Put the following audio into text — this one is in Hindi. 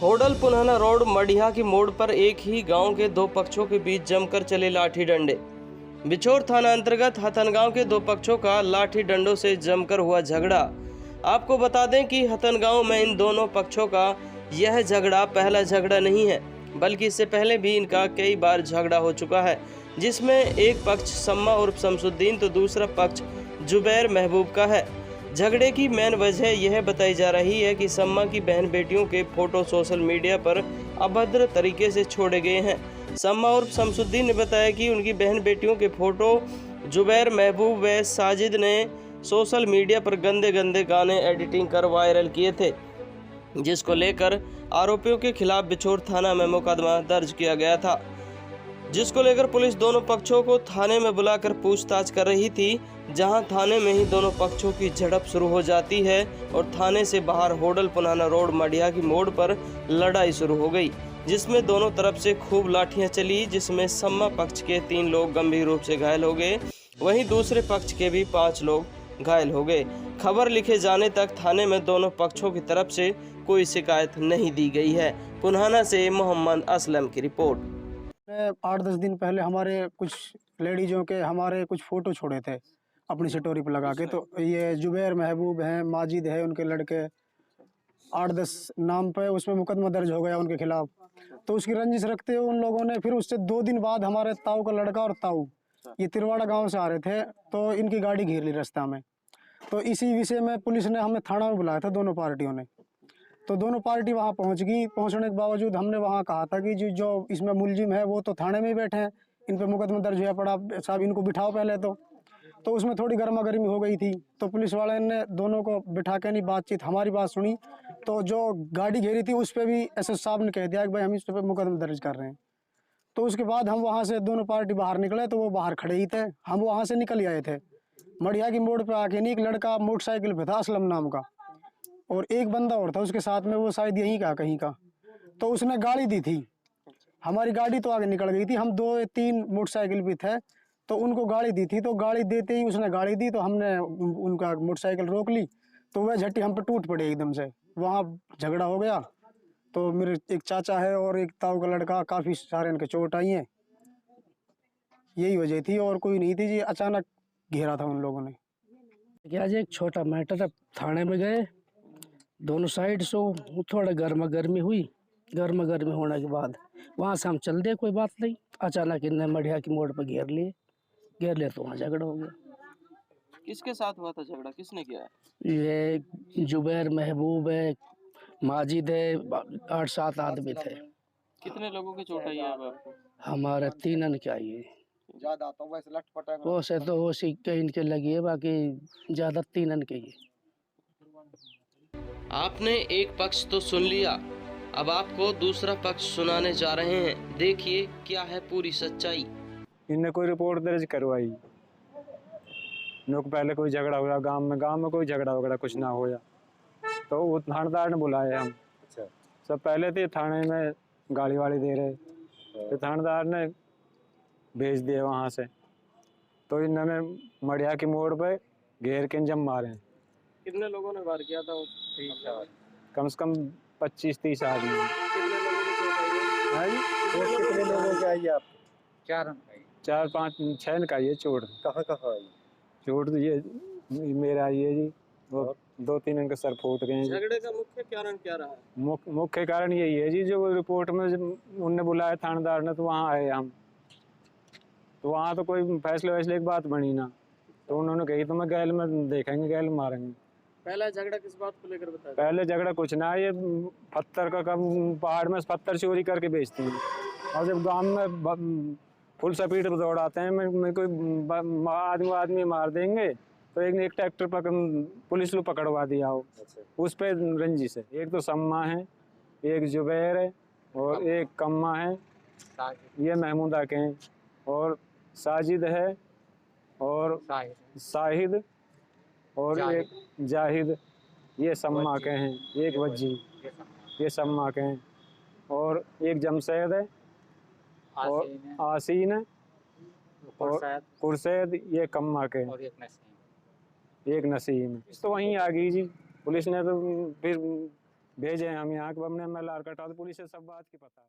होडल पुन्हाना रोड मडिहा की मोड़ पर एक ही गांव के दो पक्षों के बीच जमकर चले लाठी डंडे। बिछोर थाना अंतर्गत हथनगांव के दो पक्षों का लाठी डंडों से जमकर हुआ झगड़ा। आपको बता दें कि हथनगांव में इन दोनों पक्षों का यह झगड़ा पहला झगड़ा नहीं है, बल्कि इससे पहले भी इनका कई बार झगड़ा हो चुका है, जिसमें एक पक्ष सम्मा उर्फ शमसुद्दीन तो दूसरा पक्ष जुबैर महबूब का है। झगड़े की मेन वजह यह बताई जा रही है कि सम्मा की बहन बेटियों के फोटो सोशल मीडिया पर अभद्र तरीके से छोड़े गए हैं। सम्मा और शमसुद्दीन ने बताया कि उनकी बहन बेटियों के फोटो जुबैर महबूब व साजिद ने सोशल मीडिया पर गंदे गंदे गाने एडिटिंग कर वायरल किए थे, जिसको लेकर आरोपियों के खिलाफ बिछोर थाना में मुकदमा दर्ज किया गया था, जिसको लेकर पुलिस दोनों पक्षों को थाने में बुलाकर पूछताछ कर रही थी। जहां थाने में ही दोनों पक्षों की झड़प शुरू हो जाती है और थाने से बाहर होडल पुन्हाना रोड मडिहा की मोड़ पर लड़ाई शुरू हो गई, जिसमें दोनों तरफ से खूब लाठियां चली, जिसमें सम्मा पक्ष के 3 लोग गंभीर रूप से घायल हो गए, वहीं दूसरे पक्ष के भी 5 लोग घायल हो गए। खबर लिखे जाने तक थाने में दोनों पक्षों की तरफ से कोई शिकायत नहीं दी गई है। पुन्हाना से मोहम्मद असलम की रिपोर्ट। 8-10 दिन पहले हमारे कुछ लेडीजों के हमारे कुछ फ़ोटो छोड़े थे अपनी स्टोरी पर लगा के। तो ये जुबैर महबूब हैं, माजिद है, उनके लड़के 8-10 नाम पे उसमें मुकदमा दर्ज हो गया उनके खिलाफ। तो उसकी रंजिश रखते हुए उन लोगों ने फिर उससे 2 दिन बाद हमारे ताऊ का लड़का और ताऊ ये तिरवाड़ा गांव से आ रहे थे, तो इनकी गाड़ी घेर ली रास्ता में। तो इसी विषय में पुलिस ने हमें थाना में बुलाया था दोनों पार्टियों ने। तो दोनों पार्टी वहाँ पहुँच गई। पहुँचने के बावजूद हमने वहाँ कहा था कि जो इसमें मुलजिम है वो तो थाने में ही बैठे हैं, इन पे मुकदमा दर्ज हुआ पड़ा, साहब इनको बिठाओ पहले। तो उसमें थोड़ी गर्मा गर्मी हो गई थी। तो पुलिस वाले ने दोनों को बिठा के नहीं बातचीत हमारी बात सुनी। तो जो गाड़ी घेरी थी उस पर भी एसएस साहब ने कह दिया कि भाई हम इस पर मुकदमा दर्ज कर रहे हैं। तो उसके बाद हम वहाँ से दोनों पार्टी बाहर निकले, तो वो बाहर खड़े ही थे, हम वहाँ से निकल आए थे। मडिहा की मोड़ पर आके नहीं, एक लड़का मोटरसाइकिल पे था असलम नाम का, और एक बंदा और था उसके साथ में, वो शायद यहीं का कहीं का। तो उसने गाड़ी दी थी, हमारी गाड़ी तो आगे निकल गई थी, हम 2-3 मोटरसाइकिल भी थे, तो उनको गाड़ी दी थी। तो गाड़ी देते ही उसने गाड़ी दी, तो हमने उनका मोटरसाइकिल रोक ली, तो वह झट्टी हम पे टूट पड़ी एकदम से। वहाँ झगड़ा हो गया। तो मेरे एक चाचा है और एक ताऊ का लड़का, काफ़ी सारे इनके चोट आई है। यही वजह थी और कोई नहीं थी जी, अचानक घेरा था उन लोगों ने। क्या जी, एक छोटा मैटर है, थाने में गए, दोनों साइड से थोड़ा गर्मा गर्मी हुई। गर्मा गर्मी होने के बाद वहाँ से हम चल दिए, कोई बात नहीं। अचानक इनने मडिहा की मोड़ पर घेर लिए तो वहाँ झगड़ा हो गया। किसके साथ हुआ था झगड़ा, किसने किया है? ये जुबैर महबूब है, माजिद है, 8-7 आदमी थे। कितने लोगों की चोट आई है अब आपको? हमारे 3 क्या ये ज्यादा तो वैसे लटपटा वो से तो वो के इनके लगी है, बाकी ज्यादा 3 के ही। आपने एक पक्ष तो सुन लिया, अब आपको दूसरा पक्ष सुनाने जा रहे हैं। देखिए क्या है पूरी सच्चाई। इनने कोई रिपोर्ट दर्ज करवाई, लोग पहले कोई झगड़ा हुआ गांव में कोई झगड़ा वगड़ा कुछ ना होया, तो वो थानेदार ने बुलाए हम। अच्छा। सब पहले थे थाने में गाड़ी वाड़ी दे रहे, तो थानेदार ने भेज दिए वहाँ से। तो इन्होंने मडिहा की मोड़ पे घेर के जम मारे। कितने लोगों ने वार किया था? कम से कम 25-30 आदमी। कितने लोगों की आई आपको? 4-5-6 का ये चोट। कहाँ आई? चोट तो ये मेरा आई है जी, वो 2-3 इनके सर फूट गए। झगड़े का मुख्य कारण क्या रहा है? मुख्य कारण यही है जी, जो रिपोर्ट में उनने बुलाया थानेदार ने, तो वहाँ आए हम। तो वहाँ तो कोई फैसले वैसले की बात बनी ना, तो उन्होंने कही तो मैं गैल में देखेंगे, गैल मारेंगे। पहला झगड़ा किस बात को लेकर बताया? पहले झगड़ा कुछ ना, ये पत्थर का कम पहाड़ में पत्थर चोरी करके बेचते हैं, और जब गांव में फुल स्पीड पर दौड़ाते हैं, मैं कोई आदमी मार देंगे, तो एक ट्रैक्टर पकड़ पुलिस लोग पकड़वा दिया हो। अच्छा। उस पर रंजिश है। एक तो सम्मा है, एक जुबैर है, और एक कम्मा है, ये महमूदा के हैं, और साजिद है, और साहिद, और एक जाहिद, ये सम्मा के हैं। एक वज्जी, ये सम्मा के हैं, और एक जमशेद है, और आसीन है, और कुरसैद, ये कम्मा के, और एक नसीम। तो वहीं आ गई जी, पुलिस ने तो फिर भेजे हैं हम यहाँ के, हमने MLR कटा, तो पुलिस से सब बात की पता है।